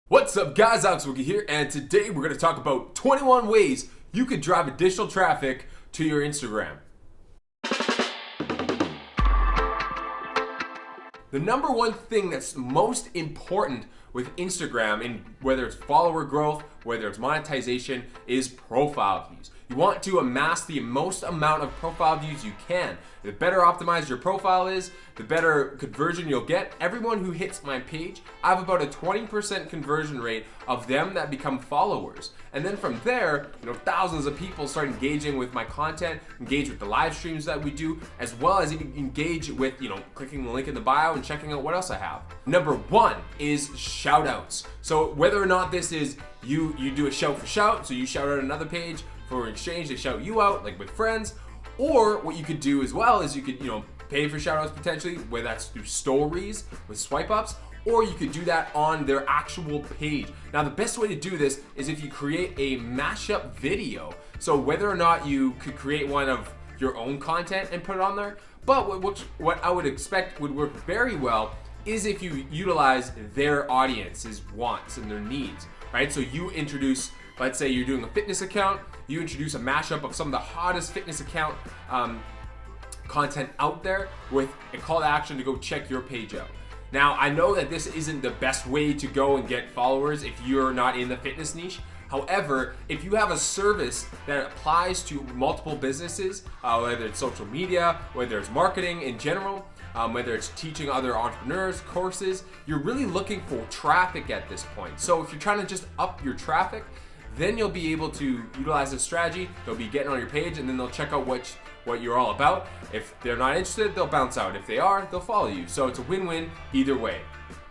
What's up guys, Alex Wookie here, and today we're going to talk about 21 ways you could drive additional traffic to your Instagram. The number one thing that's most important with Instagram, and whether it's follower growth, whether it's monetization, is profile views. You want to amass the most amount of profile views you can. The better optimized your profile is, the better conversion you'll get. Everyone who hits my page, I have about a 20% conversion rate of them that become followers. And then from there, thousands of people start engaging with my content, engage with the live streams that we do, as well as even engage with, clicking the link in the bio and checking out what else I have. Number one is shoutouts. So whether or not this is you do a shout for shout, so you shout out another page for exchange, they shout you out like with friends, or what you could do as well is you could, pay for shoutouts potentially, whether that's through stories with swipe ups, or you could do that on their actual page. Now the best way to do this is if you create a mashup video. So whether or not you could create one of your own content and put it on there, but what I would expect would work very well is if you utilize their audience's wants and their needs, right? So you introduce, let's say you're doing a fitness account, you introduce a mashup of some of the hottest fitness account content out there with a call to action to go check your page out. Now, I know that this isn't the best way to go and get followers if you're not in the fitness niche. However, if you have a service that applies to multiple businesses, whether it's social media, whether it's marketing in general, whether it's teaching other entrepreneurs courses, you're really looking for traffic at this point. So if you're trying to just up your traffic, then you'll be able to utilize this strategy. They'll be getting on your page and then they'll check out what you're all about. If they're not interested, they'll bounce out. If they are, they'll follow you. So it's a win-win either way.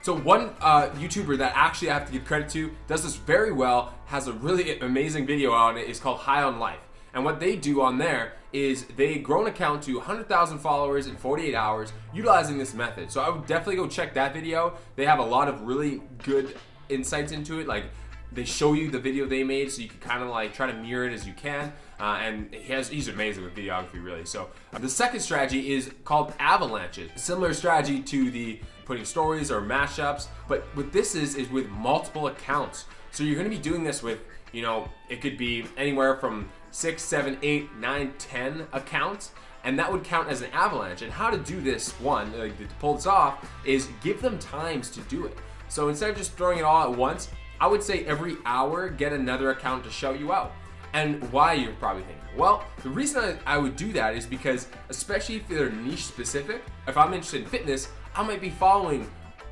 So one YouTuber that actually I have to give credit to, does this very well, has a really amazing video on it. It's called High on Life. And what they do on there is they grow an account to 100,000 followers in 48 hours utilizing this method. So I would definitely go check that video. They have a lot of really good insights into it. Like, they show you the video they made, so you can kind of like try to mirror it as you can. And he's amazing with videography, really. So the second strategy is called avalanches. Similar strategy to the putting stories or mashups, but what this is with multiple accounts. So you're going to be doing this with, it could be anywhere from 6, 7, 8, 9, 10 accounts, and that would count as an avalanche. And how to do this, to pull this off, is give them times to do it. So instead of just throwing it all at once, I would say every hour, get another account to shout you out. And why, you're probably thinking? Well, the reason I would do that is because, especially if they're niche specific, if I'm interested in fitness, I might be following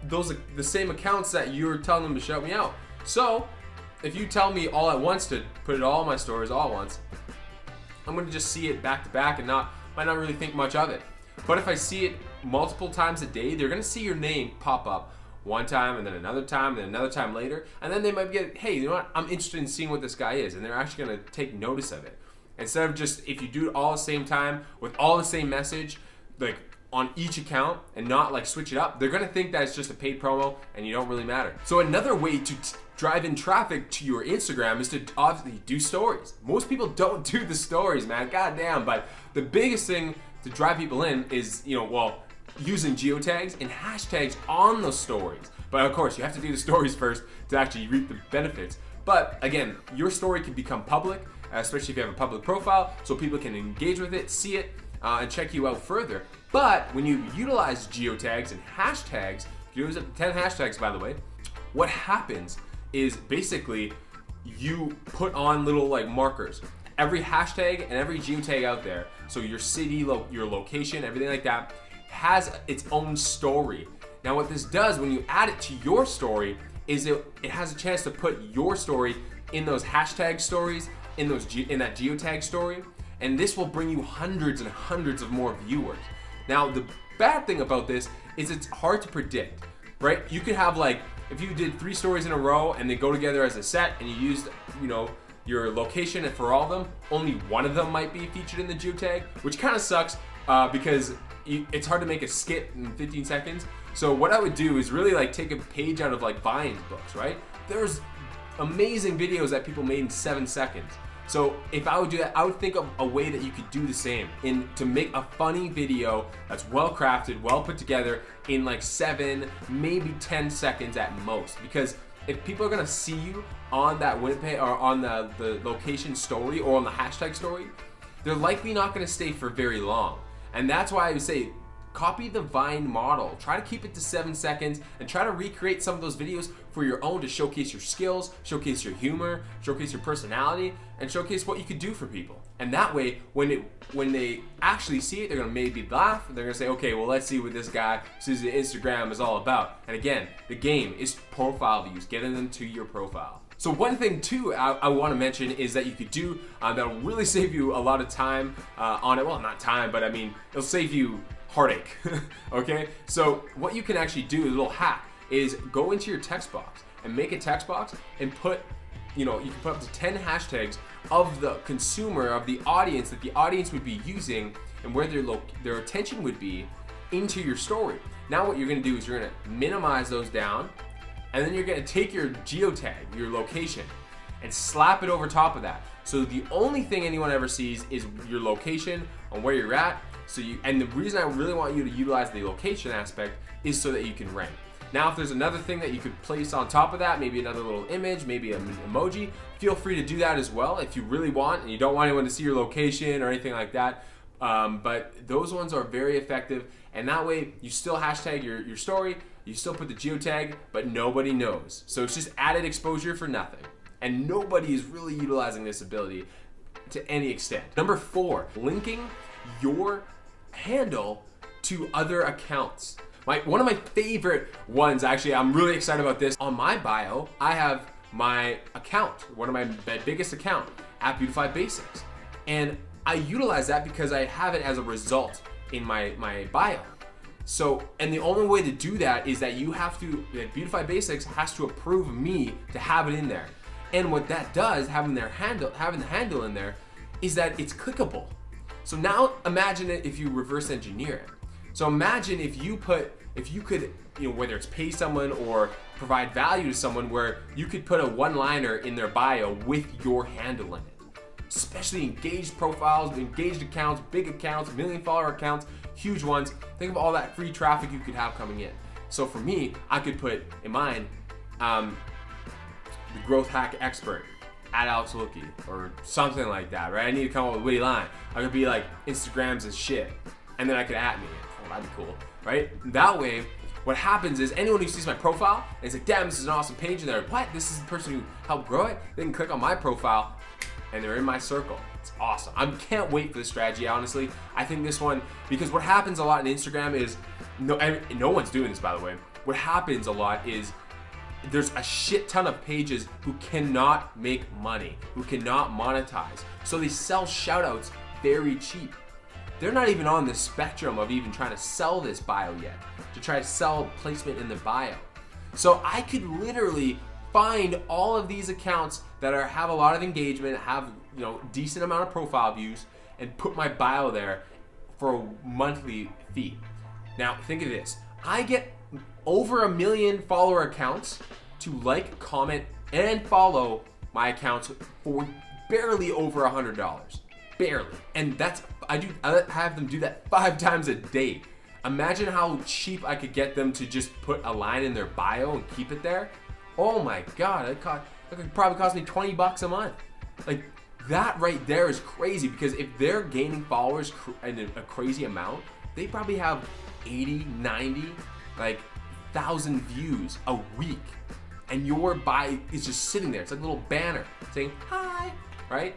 the same accounts that you're telling them to shout me out. So if you tell me all at once to put it all in my stories all at once, I'm gonna just see it back to back and might not really think much of it. But if I see it multiple times a day, they're gonna see your name pop up one time and then another time and then another time later, and then they might get, hey, you know what, I'm interested in seeing what this guy is, and they're actually going to take notice of it. Instead of just, if you do it all at the same time with all the same message, like on each account, and not like switch it up, they're going to think that it's just a paid promo and you don't really matter. So another way to drive in traffic to your Instagram is to obviously do stories. Most people don't do the stories, man, goddamn, but the biggest thing to drive people in is, using geotags and hashtags on those stories. But of course, you have to do the stories first to actually reap the benefits. But again, your story can become public, especially if you have a public profile, so people can engage with it, see it, and check you out further. But when you utilize geotags and hashtags, you use up to 10 hashtags, by the way, what happens is basically you put on little markers. Every hashtag and every geotag out there, so your city, your location, everything like that, has its own story. Now what this does when you add it to your story is it has a chance to put your story in those hashtag stories, in that geotag story, and this will bring you hundreds and hundreds of more viewers. Now the bad thing about this is it's hard to predict, right? You could have if you did 3 stories in a row and they go together as a set and you used, your location, and for all of them, only one of them might be featured in the geotag, which kind of sucks because it's hard to make a skit in 15 seconds. So what I would do is really take a page out of Vine's books, right? There's amazing videos that people made in 7 seconds. So if I would do that, I would think of a way that you could do the same to make a funny video that's well crafted, well put together in 7, maybe 10 seconds at most. Because if people are gonna see you on that win page or on the location story or on the hashtag story, they're likely not gonna stay for very long. And that's why I would say, copy the Vine model. Try to keep it to 7 seconds and try to recreate some of those videos for your own to showcase your skills, showcase your humor, showcase your personality, and showcase what you could do for people. And that way, when they actually see it, they're gonna maybe laugh. They're gonna say, okay, well, let's see what this guy says the Instagram is all about. And again, the game is profile views, getting them to your profile. So one thing too I want to mention is that you could do that'll really save you a lot of time on it. Well, not time, but I mean, it'll save you heartache. Okay, so what you can actually do, a little hack, is go into your text box and make a text box and put, you can put up to 10 hashtags of the consumer, of the audience that the audience would be using and where their attention would be into your story. Now what you're gonna do is you're gonna minimize those down, and then you're gonna take your geotag, your location, and slap it over top of that. So the only thing anyone ever sees is your location on where you're at. And the reason I really want you to utilize the location aspect is so that you can rank. Now, if there's another thing that you could place on top of that, maybe another little image, maybe an emoji, feel free to do that as well if you really want and you don't want anyone to see your location or anything like that. But those ones are very effective, and that way you still hashtag your story, you still put the geotag, but nobody knows. So it's just added exposure for nothing. And nobody is really utilizing this ability to any extent. Number 4, linking your handle to other accounts. One of my favorite ones, actually, I'm really excited about this. On my bio, I have my account, one of my biggest account, at Beautify Basics. And I utilize that because I have it as a result in my bio. So, and the only way to do that is that Beautify Basics has to approve me to have it in there. And what that does, having the handle in there, is that it's clickable. So now imagine it if you reverse engineer it. So imagine if you could, whether it's pay someone or provide value to someone, where you could put a one-liner in their bio with your handle in it. Especially engaged profiles, engaged accounts, big accounts, million-follower accounts, huge ones. Think of all that free traffic you could have coming in. So for me, I could put in mine, the growth hack expert at Alex Wilkie or something like that, right? I need to come up with a witty line. I could be like, Instagrams is shit, and then I could at me. Oh, that'd be cool, right? That way, what happens is anyone who sees my profile and is like, damn, this is an awesome page, and they're like, what? This is the person who helped grow it? They can click on my profile and they're in my circle. It's awesome. I can't wait for this strategy, honestly. I think this one, because what happens a lot in Instagram is, no one's doing this, by the way. What happens a lot is there's a shit ton of pages who cannot make money, who cannot monetize. So they sell shoutouts very cheap. They're not even on the spectrum of even trying to sell this bio yet, to try to sell placement in the bio. So I could literally find all of these accounts that have a lot of engagement, have decent amount of profile views, and put my bio there for a monthly fee. Now think of this. I get over 1 million follower accounts to like, comment, and follow my accounts for barely over $100. Barely. And I have them do that 5 times a day. Imagine how cheap I could get them to just put a line in their bio and keep it there. Oh my God, it could probably cost me $20 a month. Like, that right there is crazy, because if they're gaining followers in a crazy amount, they probably have 80, 90, like 1,000 views a week. And your bio is just sitting there. It's like a little banner saying, hi, right?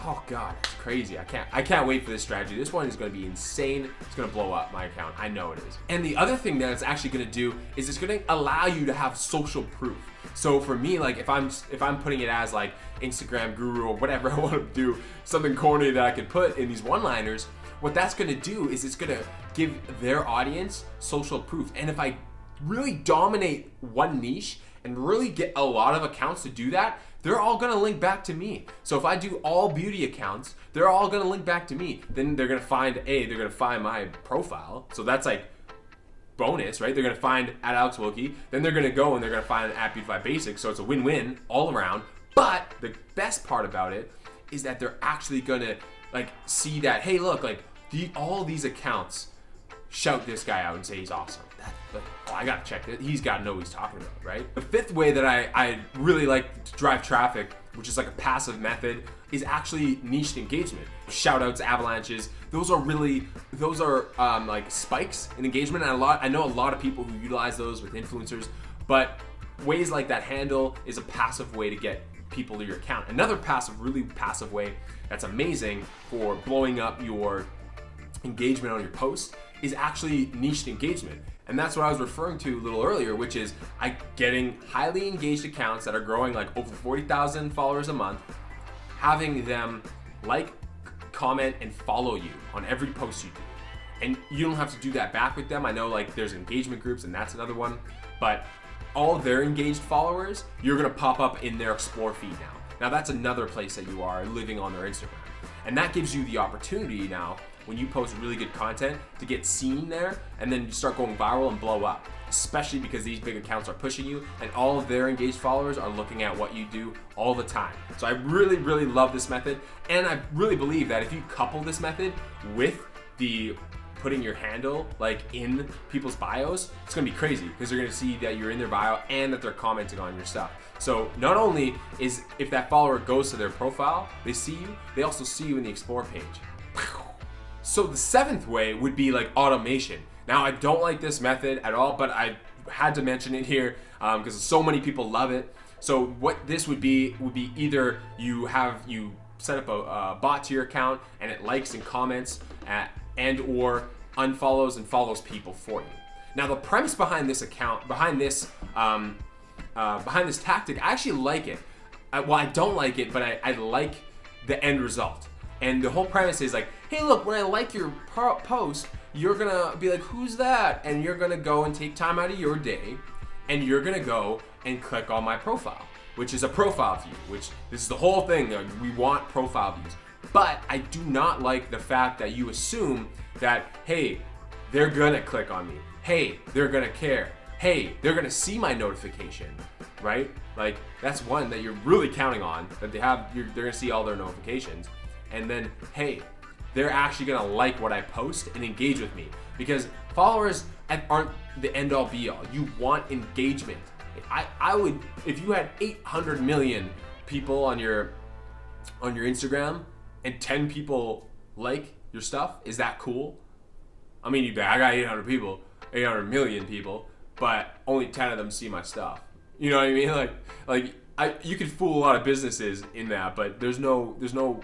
Oh God, it's crazy. I can't wait for this strategy. This one is gonna be insane. It's gonna blow up my account. I know it is. And the other thing that it's actually gonna do is it's gonna allow you to have social proof. So for me, like if I'm putting it as like Instagram guru or whatever I want to do, something corny that I could put in these one-liners, what that's gonna do is it's gonna give their audience social proof. And if I really dominate one niche and really get a lot of accounts to do that, they're all gonna link back to me. So if I do all beauty accounts, they're all gonna link back to me. Then they're gonna find my profile. So that's like bonus, right? They're gonna find at Alex Wilkie, then they're gonna go and they're gonna find at Beautify Basics. So it's a win-win all around. But the best part about it is that they're actually gonna like see that, hey, look, like all these accounts shout this guy out and say he's awesome. Oh, I gotta check it. He's gotta know what he's talking about, right? The fifth way that I really like to drive traffic, which is like a passive method, is actually niched engagement. Shoutouts, avalanches, those are like spikes in engagement. And I know a lot of people who utilize those with influencers, but ways like that handle is a passive way to get people to your account. Another really passive way that's amazing for blowing up your engagement on your post is actually niched engagement. And that's what I was referring to a little earlier, which is getting highly engaged accounts that are growing like over 40,000 followers a month, having them like, comment, and follow you on every post you do. And you don't have to do that back with them. I know like there's engagement groups and that's another one, but all of their engaged followers, you're gonna pop up in their explore feed now. Now that's another place that you are living on their Instagram. And that gives you the opportunity now, when you post really good content, to get seen there and then you start going viral and blow up, especially because these big accounts are pushing you and all of their engaged followers are looking at what you do all the time. So I really, really love this method. And I really believe that if you couple this method with the putting your handle like in people's bios, it's gonna be crazy because they're gonna see that you're in their bio and that they're commenting on your stuff. So not only is, if that follower goes to their profile, they see you, they also see you in the explore page. So the seventh way would be like automation. Now I don't like this method at all, but I had to mention it here because so many people love it. So what this would be either you set up a bot to your account and it likes and comments and or unfollows and follows people for you. Now the premise behind this tactic, I actually like it. I don't like it, but I like the end result. And the whole premise is like, hey, look, when I like your post, you're gonna be like, who's that? And you're gonna go and take time out of your day, and you're gonna go and click on my profile, which is a profile view, which this is the whole thing. Like, we want profile views. But I do not like the fact that you assume that, hey, they're gonna click on me. Hey, they're gonna care. Hey, they're gonna see my notification, right? Like, that's one that you're really counting on, that they're gonna see all their notifications. And then, hey, they're actually gonna like what I post and engage with me, because followers aren't the end all be all. You want engagement. I would, if you had 800 million people on your Instagram and 10 people like your stuff, is that cool? I mean, I got 800 million people, but only 10 of them see my stuff. You know what I mean? You could fool a lot of businesses in that, but there's no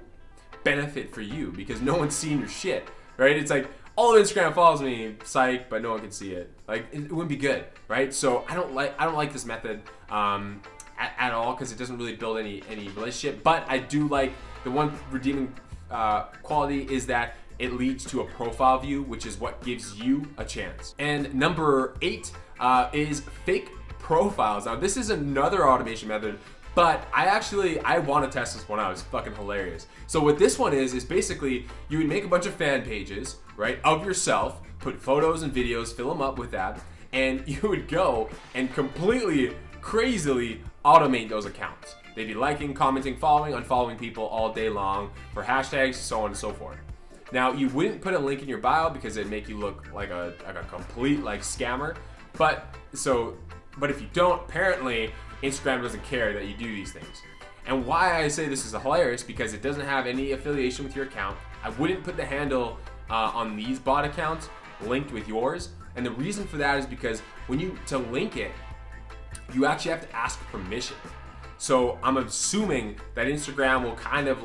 benefit for you because no one's seeing your shit, right? It's like, all of Instagram follows me, psych, but no one can see it. Like, it wouldn't be good, right? So I don't like this method at all, because it doesn't really build any relationship. But I do like the one redeeming quality is that it leads to a profile view, which is what gives you a chance. And number 8 is fake profiles. Now this is another automation method, but I want to test this one out. It's fucking hilarious. So what this one is basically you would make a bunch of fan pages, right, of yourself, put photos and videos, fill them up with that, and you would go and completely, crazily automate those accounts. They'd be liking, commenting, following, unfollowing people all day long for hashtags, so on and so forth. Now you wouldn't put a link in your bio because it'd make you look like a complete scammer. But if you don't, apparently Instagram doesn't care that you do these things. And why I say this is hilarious, because it doesn't have any affiliation with your account. I wouldn't put the handle on these bot accounts linked with yours. And the reason for that is because to link it, you actually have to ask permission. So I'm assuming that Instagram will kind of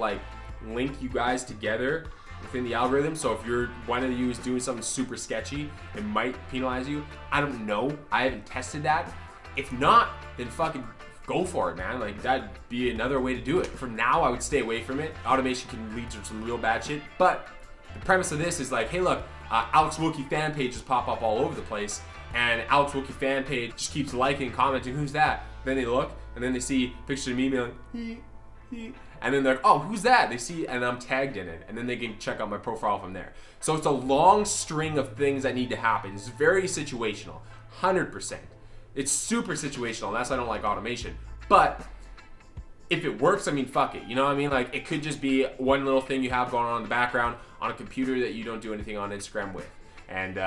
link you guys together within the algorithm. So if one of you is doing something super sketchy, it might penalize you. I don't know. I haven't tested that. If not, then fucking go for it, man. That'd be another way to do it. For now, I would stay away from it. Automation can lead to some real bad shit. But the premise of this is hey, look, Alex Wilkie fan pages pop up all over the place, and Alex Wilkie fan page just keeps liking and commenting, who's that? Then they look, and then they see pictures of me being like, and then they're like, oh, who's that? They see, and I'm tagged in it, and then they can check out my profile from there. So it's a long string of things that need to happen. It's very situational, 100%. It's super situational, and that's why I don't like automation. But if it works, I mean, fuck it. You know what I mean? It could just be one little thing you have going on in the background on a computer that you don't do anything on Instagram with. And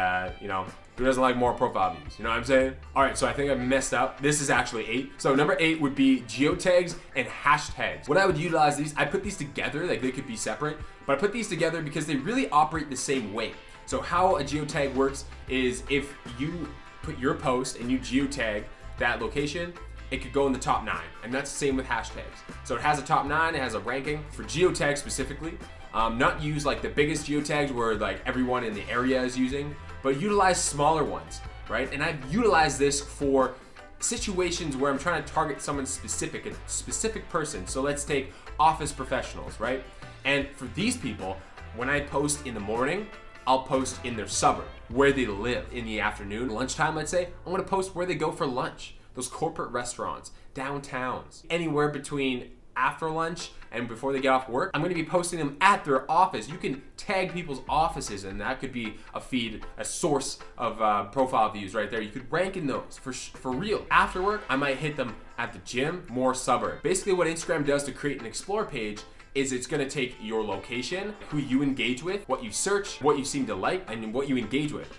who doesn't like more profile views? You know what I'm saying? All right, so I think I messed up. This is actually 8. So number 8 would be geotags and hashtags. What I would utilize these, I put these together, like they could be separate, but I put these together because they really operate the same way. So how a geotag works is if you put your post and you geotag that location, it could go in the top 9, and that's the same with hashtags. So it has a top 9, it has a ranking. For geotags specifically, not use like the biggest geotags where like everyone in the area is using, but utilize smaller ones, right? And I've utilized this for situations where I'm trying to target someone specific, a specific person. So let's take office professionals, right? And for these people, when I post in the morning, I'll post in their suburb, where they live. In the afternoon, lunchtime, let's say, I'm gonna post where they go for lunch. Those corporate restaurants, downtowns, anywhere between after lunch and before they get off work, I'm gonna be posting them at their office. You can tag people's offices, and that could be a feed, a source of profile views right there. You could rank in those for real. After work, I might hit them at the gym, more suburb. Basically what Instagram does to create an explore page is it's gonna take your location, who you engage with, what you search, what you seem to like, and what you engage with.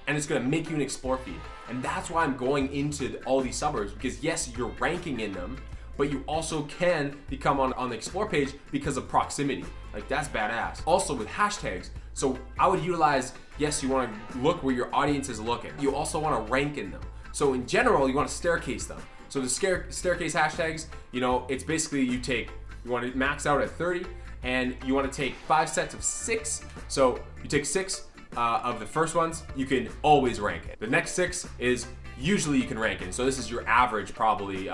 And it's gonna make you an explore feed. And that's why I'm going into all these suburbs, because yes, you're ranking in them, but you also can become on the explore page because of proximity. Like that's badass. Also with hashtags, so I would utilize, yes, you wanna look where your audience is looking. You also wanna rank in them. So in general, you wanna staircase them. So the staircase hashtags, it's basically you want to max out at 30, and you want to take 5 sets of 6. So you take 6 of the first ones, you can always rank it. The next 6 is usually you can rank in. So this is your average probably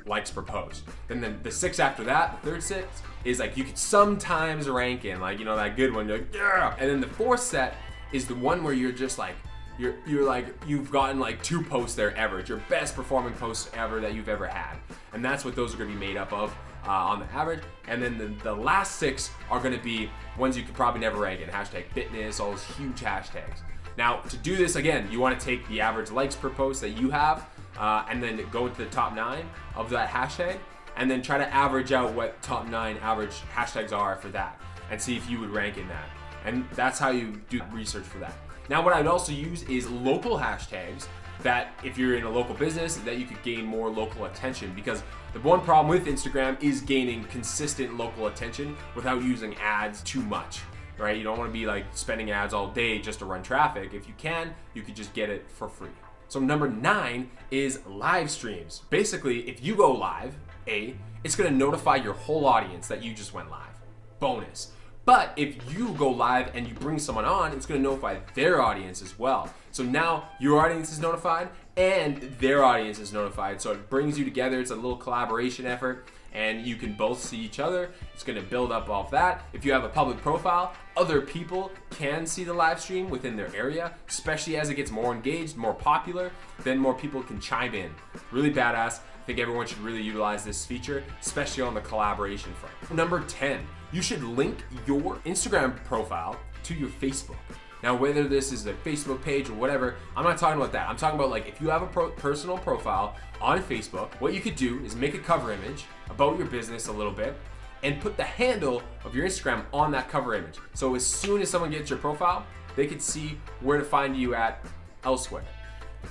likes per post. Then the 6 after that, the third 6 is like you could sometimes rank in, like that good one. You're like, yeah. And then the 4th set is the one where you're just like you've gotten like 2 posts there ever. It's your best performing post ever that you've ever had, and that's what those are going to be made up of. On the average. And then the last 6 are going to be ones you could probably never rank in. Hashtag fitness, all those huge hashtags. Now to do this, again, you want to take the average likes per post that you have and then go to the top 9 of that hashtag, and then try to average out what top 9 average hashtags are for that, and see if you would rank in that. And that's how you do research for that. Now what I'd also use is local hashtags, that if you're in a local business, that you could gain more local attention, because the one problem with Instagram is gaining consistent local attention without using ads too much, right? You don't want to be like spending ads all day just to run traffic. If you can, you could just get it for free. So number 9 is live streams. Basically, if you go live, it's going to notify your whole audience that you just went live. Bonus. But if you go live and you bring someone on, it's going to notify their audience as well. So now your audience is notified and their audience is notified. So it brings you together. It's a little collaboration effort, and you can both see each other. It's going to build up off that. If you have a public profile, other people can see the live stream within their area, especially as it gets more engaged, more popular, then more people can chime in. Really badass. I think everyone should really utilize this feature, especially on the collaboration front. Number 10, you should link your Instagram profile to your Facebook. Now, whether this is a Facebook page or whatever, I'm not talking about that. I'm talking about like if you have a personal profile on Facebook, what you could do is make a cover image about your business a little bit and put the handle of your Instagram on that cover image. So as soon as someone gets your profile, they could see where to find you at elsewhere.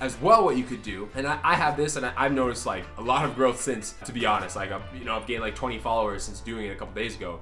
As well, what you could do, and I have this, and I've noticed like a lot of growth since, to be honest, like I've gained like 20 followers since doing it a couple days ago,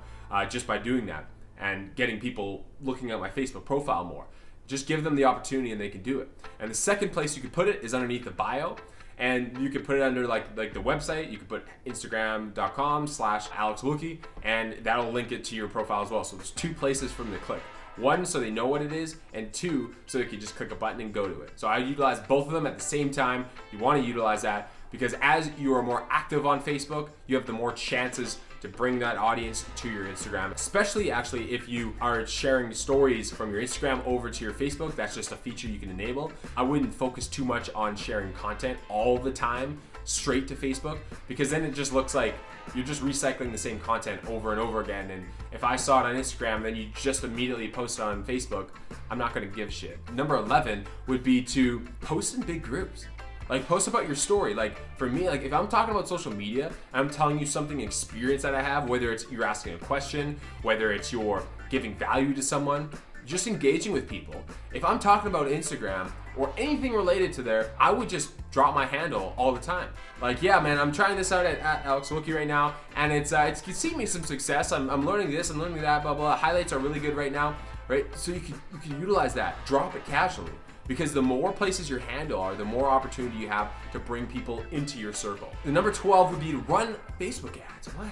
just by doing that and getting people looking at my Facebook profile more. Just give them the opportunity and they can do it. And the second place you could put it is underneath the bio, and you could put it under like the website. You could put instagram.com/alexwilkie, and that'll link it to your profile as well. So there's 2 places for them to click. 1, so they know what it is, and 2, so they can just click a button and go to it. So I utilize both of them at the same time. You want to utilize that because as you are more active on Facebook, you have the more chances to bring that audience to your Instagram, especially actually if you are sharing stories from your Instagram over to your Facebook. That's just a feature you can enable. I wouldn't focus too much on sharing content all the time straight to Facebook, because then it just looks like you're just recycling the same content over and over again. And if I saw it on Instagram, then you just immediately post it on Facebook, I'm not gonna give shit. Number 11 would be to post in big groups. Like post about your story. Like for me, like if I'm talking about social media, I'm telling you something, experience that I have, whether it's you're asking a question, whether it's you're giving value to someone, just engaging with people. If I'm talking about Instagram or anything related to there, I would just drop my handle all the time. Like, yeah, man, I'm trying this out at Alex Wilkie right now, and it's seeing me some success. I'm learning this, I'm learning that, blah, blah. Highlights are really good right now, right? So you can utilize that. Drop it casually. Because the more places your handle are, the more opportunity you have to bring people into your circle. The number 12 would be to run Facebook ads. What?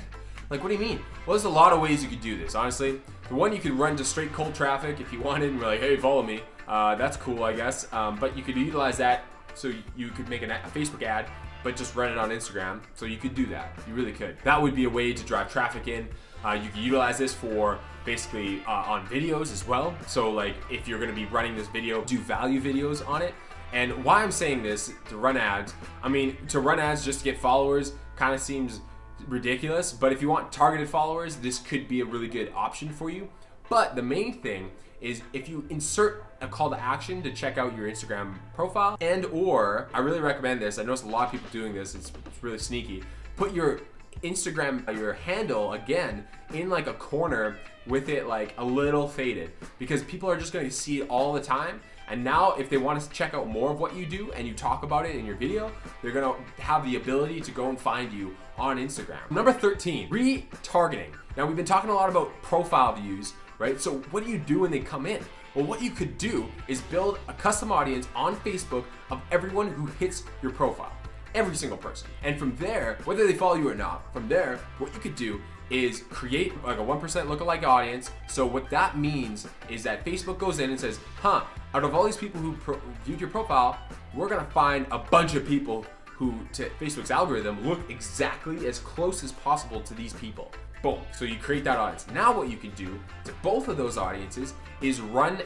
Like, what do you mean? Well, there's a lot of ways you could do this, honestly. The one, you could run just straight cold traffic if you wanted and be like, hey, follow me. That's cool, I guess. But you could utilize that so you could make a Facebook ad, but just run it on Instagram. So you could do that. You really could. That would be a way to drive traffic in. You can utilize this for basically on videos as well. So like if you're gonna be running this video, do value videos on it. And why I'm saying this, to run ads, I mean, to run ads just to get followers kind of seems ridiculous, but if you want targeted followers, this could be a really good option for you. But the main thing is if you insert a call to action to check out your Instagram profile, and or, I really recommend this, I notice a lot of people doing this, it's really sneaky, put your Instagram, your handle again in like a corner with it like a little faded, because people are just going to see it all the time. And now if they want to check out more of what you do and you talk about it in your video, they're going to have the ability to go and find you on Instagram. Number 13, retargeting. Now we've been talking a lot about profile views, right? So what do you do when they come in? Well, what you could do is build a custom audience on Facebook of everyone who hits your profile. Every single person. And from there, whether they follow you or not, from there, what you could do is create like a 1% lookalike audience. So what that means is that Facebook goes in and says, out of all these people who viewed your profile, we're gonna find a bunch of people who, to Facebook's algorithm, look exactly as close as possible to these people. Boom. So you create that audience. Now what you can do to both of those audiences is run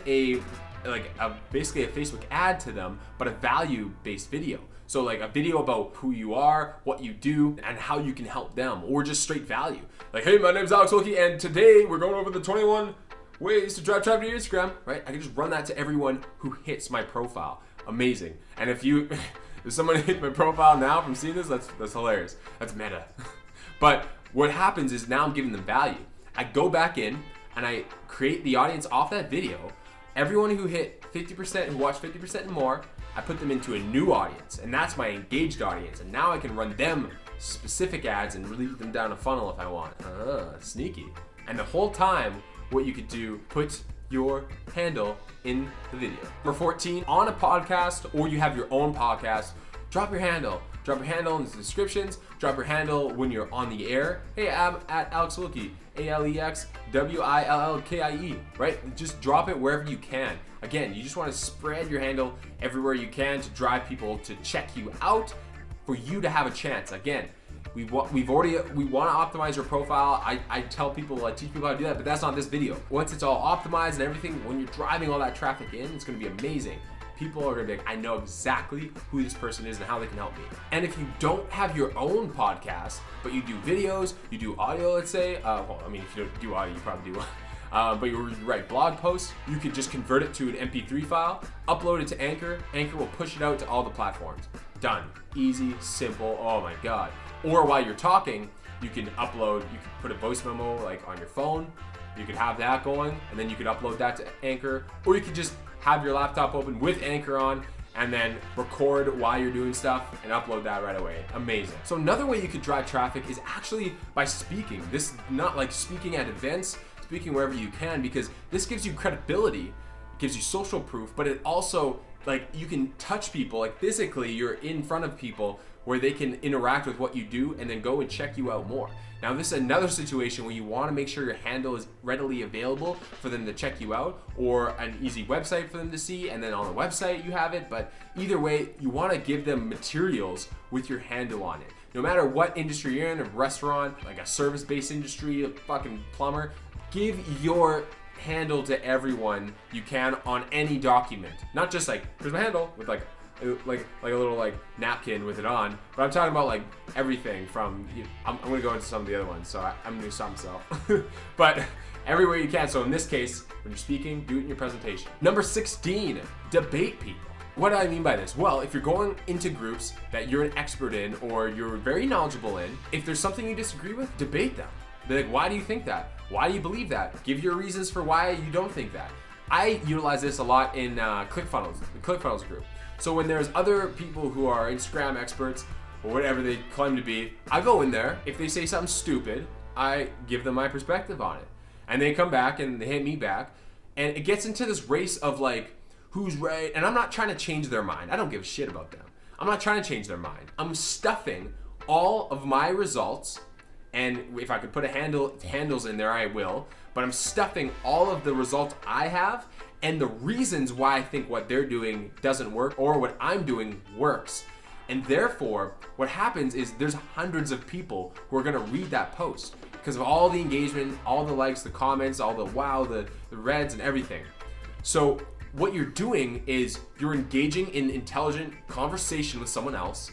basically a Facebook ad to them, but a value-based video. So like a video about who you are, what you do, and how you can help them, or just straight value. Like, hey, my name's Alex Wilkie, and today we're going over the 21 ways to drive traffic to your Instagram, right? I can just run that to everyone who hits my profile. Amazing. And if someone hit my profile now from seeing this, that's hilarious. That's meta. But what happens is now I'm giving them value. I go back in and I create the audience off that video. Everyone who hit 50%, who watched 50% and more, I put them into a new audience, and that's my engaged audience. And now I can run them specific ads and lead them down a funnel if I want. Sneaky. And the whole time, what you could do, put your handle in the video. Number 14, on a podcast, or you have your own podcast, drop your handle. Drop your handle in the descriptions. Drop your handle when you're on the air. Hey, I'm at Alex Wilkie, AlexWillkie, right? Just drop it wherever you can. Again, you just want to spread your handle everywhere you can to drive people to check you out, for you to have a chance. Again, we want to optimize your profile. I tell people, I teach people how to do that, but that's not this video. Once it's all optimized and everything, when you're driving all that traffic in, it's going to be amazing. People are gonna be like, I know exactly who this person is and how they can help me. And if you don't have your own podcast, but you do videos, you do audio, let's say, if you don't do audio, you probably do, but you write blog posts, you could just convert it to an MP3 file, upload it to Anchor. Anchor will push it out to all the platforms. Done. Easy, simple, oh my God. Or while you're talking, you can put a voice memo like on your phone, you could have that going, and then you could upload that to Anchor, or you could just have your laptop open with Anchor on and then record while you're doing stuff and upload that right away. Amazing. So another way you could drive traffic is actually by speaking. This is not like speaking at events, speaking wherever you can, because this gives you credibility, it gives you social proof, but it also, like, you can touch people, like physically you're in front of people where they can interact with what you do and then go and check you out more. Now this is another situation where you want to make sure your handle is readily available for them to check you out, or an easy website for them to see, and then on the website you have it. But either way, you want to give them materials with your handle on it. No matter what industry you're in, a restaurant, like a service-based industry, a fucking plumber, give your handle to everyone you can on any document. Not just like, here's my handle with like a little like napkin with it on, but I'm talking about like everything from, I'm gonna go into some of the other ones, so I'm gonna stop myself. But everywhere you can. So in this case, when you're speaking, do it in your presentation. Number 16, debate people. What do I mean by this? Well, if you're going into groups that you're an expert in or you're very knowledgeable in, if there's something you disagree with, debate them. Be like, why do you think that? Why do you believe that? Give your reasons for why you don't think that. I utilize this a lot in ClickFunnels, the ClickFunnels group. So when there's other people who are Instagram experts or whatever they claim to be, I go in there. If they say something stupid, I give them my perspective on it. And they come back and they hit me back. And it gets into this race of like, who's right? And I'm not trying to change their mind. I don't give a shit about them. I'm not trying to change their mind. I'm stuffing all of my results, and if I could put handles in there, I will, but I'm stuffing all of the results I have and the reasons why I think what they're doing doesn't work or what I'm doing works. And therefore, what happens is there's hundreds of people who are gonna read that post because of all the engagement, all the likes, the comments, all the wow, the reds and everything. So what you're doing is you're engaging in intelligent conversation with someone else,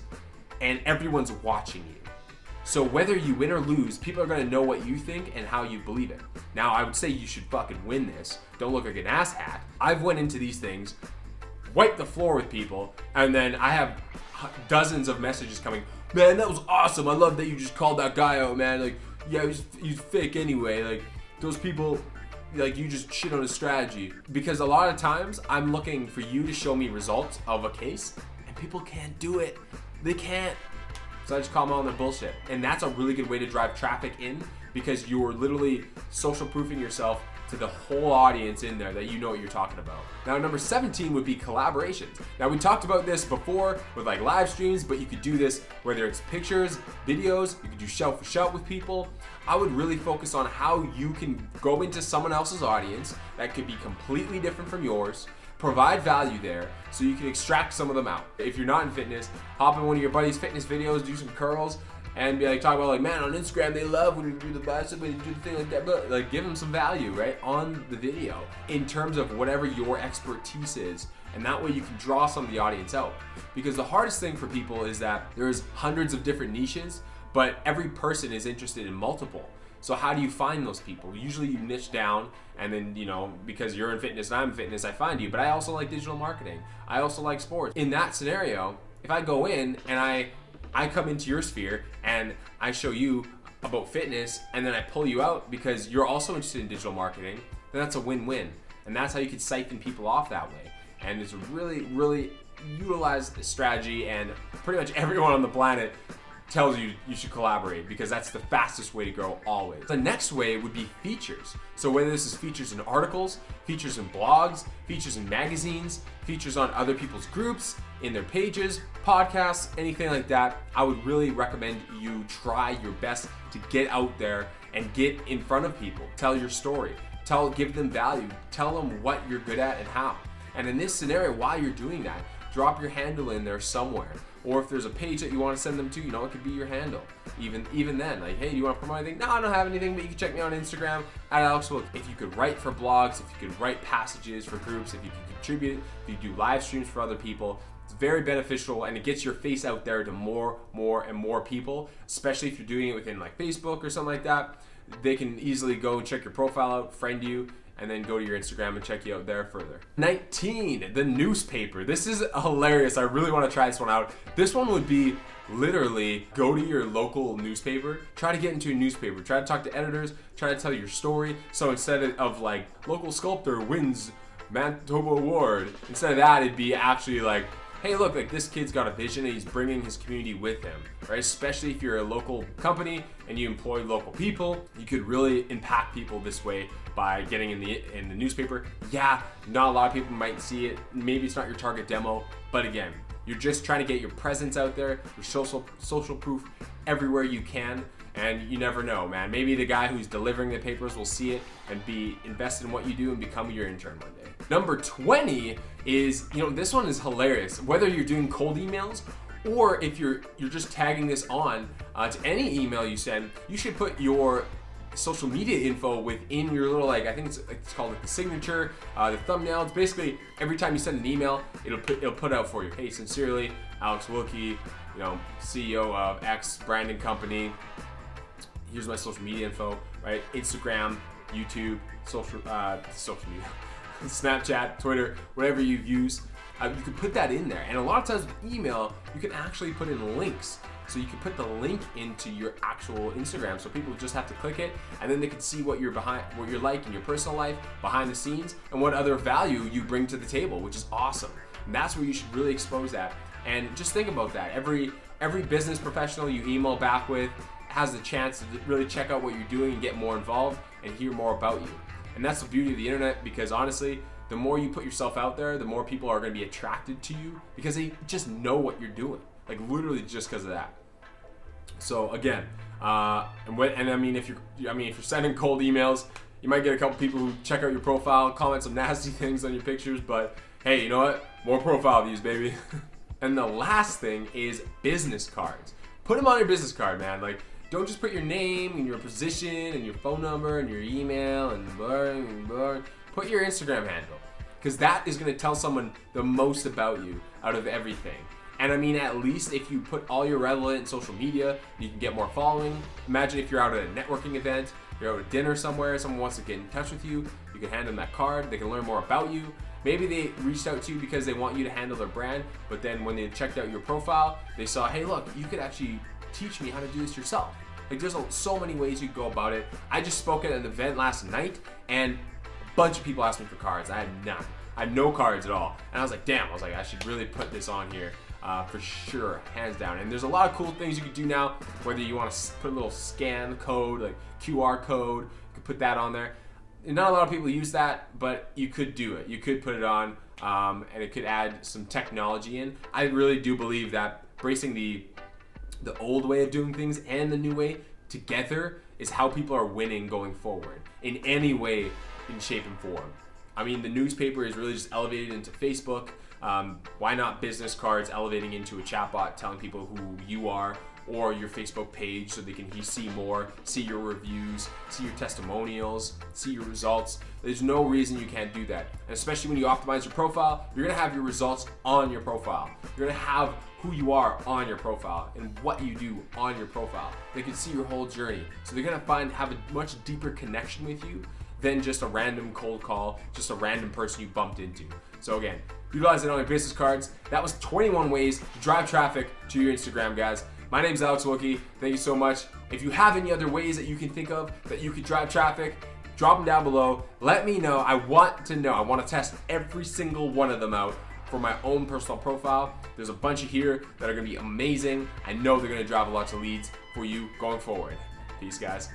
and everyone's watching you. So whether you win or lose, people are gonna know what you think and how you believe it. Now, I would say you should fucking win this. Don't look like an asshat. I've went into these things, wiped the floor with people, and then I have dozens of messages coming. Man, that was awesome. I love that you just called that guy out, man. Like, yeah, he's fake anyway. Like, those people, like, you just shit on his strategy. Because a lot of times I'm looking for you to show me results of a case, and people can't do it. They can't. So I just call them on their bullshit. And that's a really good way to drive traffic in, because you're literally social proofing yourself to the whole audience in there that you know what you're talking about. Now, number 17 would be collaborations. Now, we talked about this before with like live streams, but you could do this whether it's pictures, videos, you could do shout for shout with people. I would really focus on how you can go into someone else's audience that could be completely different from yours, provide value there so you can extract some of them out. If you're not in fitness, hop in one of your buddies' fitness videos, do some curls, and be like, talk about like, man, on Instagram they love when you do the bicep, when you do the thing like that, but like give them some value, right, on the video in terms of whatever your expertise is, and that way you can draw some of the audience out. Because the hardest thing for people is that there's hundreds of different niches, but every person is interested in multiple. So how do you find those people? Usually you niche down, and then, you know, because you're in fitness and I'm in fitness, I find you. But I also like digital marketing. I also like sports. In that scenario, if I go in and I come into your sphere and I show you about fitness, and then I pull you out because you're also interested in digital marketing, then that's a win-win. And that's how you can siphon people off that way. And it's a really, really utilized strategy, and pretty much everyone on the planet tells you you should collaborate because that's the fastest way to grow always. The next way would be features. So whether this is features in articles, features in blogs, features in magazines, features on other people's groups, in their pages, podcasts, anything like that, I would really recommend you try your best to get out there and get in front of people. Tell your story. Give them value. Tell them what you're good at and how. And in this scenario, while you're doing that, drop your handle in there somewhere. Or if there's a page that you want to send them to, you know, it could be your handle. Even then, like, hey, do you want to promote anything? No, I don't have anything, but you can check me out on Instagram at Alex Wilk. If you could write for blogs, if you could write passages for groups, if you could contribute, if you do live streams for other people, it's very beneficial, and it gets your face out there to more and more people, especially if you're doing it within like Facebook or something like that. They can easily go check your profile out, friend you, and then go to your Instagram and check you out there further. 19, the newspaper. This is hilarious. I really want to try this one out. This one would be literally go to your local newspaper, try to get into a newspaper, try to talk to editors, try to tell your story. So instead of like, local sculptor wins Manitoba Award, instead of that, it'd be actually like, hey, look, like this kid's got a vision and he's bringing his community with him, right? Especially if you're a local company and you employ local people, you could really impact people this way by getting in the newspaper. Yeah, not a lot of people might see it. Maybe it's not your target demo, but again, you're just trying to get your presence out there, your social proof everywhere you can. And you never know, man. Maybe the guy who's delivering the papers will see it and be invested in what you do and become your intern one day. Number 20 is, you know, this one is hilarious. Whether you're doing cold emails or if you're just tagging this on to any email you send, you should put your social media info within your little, like, I think it's called like the signature, the thumbnail. It's basically every time you send an email, it'll put out for you. Hey, sincerely, Alex Wilkie, you know, CEO of X branding company. Here's my social media info, right? Instagram, YouTube, social media, Snapchat, Twitter, whatever you use. You can put that in there. And a lot of times with email, you can actually put in links so you can put the link into your actual Instagram, so people just have to click it, and then they can see what you're like in your personal life, behind the scenes, and what other value you bring to the table, which is awesome. And that's where you should really expose that. And just think about that. Every business professional you email back with has the chance to really check out what you're doing and get more involved and hear more about you. And that's the beauty of the internet, because honestly, the more you put yourself out there, the more people are going to be attracted to you, because they just know what you're doing, like literally just because of that. So again, if you're sending cold emails, you might get a couple people who check out your profile, comment some nasty things on your pictures, but hey, you know what? More profile views, baby. And the last thing is business cards. Put them on your business card, man. Like, don't just put your name and your position and your phone number and your email and blah. Put your Instagram handle, because that is going to tell someone the most about you out of everything. And I mean, at least if you put all your relevant social media, you can get more following. Imagine if you're out at a networking event, you're out at dinner somewhere, someone wants to get in touch with you, you can hand them that card, they can learn more about you. Maybe they reached out to you because they want you to handle their brand, but then when they checked out your profile, they saw, hey look, you could actually teach me how to do this yourself. Like, there's so many ways you go about it. I just spoke at an event last night, and a bunch of people asked me for cards. I had none. I had no cards at all. And I was like, damn, I should really put this on here for sure, hands down. And there's a lot of cool things you can do now, whether you want to put a little scan code, like QR code, you can put that on there. And not a lot of people use that, but you could do it. You could put it on, and it could add some technology in. I really do believe that bracing the old way of doing things and the new way together is how people are winning going forward in any way, in shape and form. I mean, the newspaper is really just elevated into Facebook. Why not business cards elevating into a chatbot telling people who you are, or your Facebook page, so they can see more, see your reviews, see your testimonials, see your results. There's no reason you can't do that. And especially when you optimize your profile, you're gonna have your results on your profile. You're gonna have who you are on your profile and what you do on your profile. They can see your whole journey. So they're gonna have a much deeper connection with you than just a random cold call, just a random person you bumped into. So again, utilize it on your business cards. That was 21 ways to drive traffic to your Instagram, guys. My name's Alex Wookie. Thank you so much. If you have any other ways that you can think of that you could drive traffic, drop them down below. Let me know. I want to know. I want to test every single one of them out for my own personal profile. There's a bunch of here that are going to be amazing. I know they're going to drive lots of leads for you going forward. Peace, guys.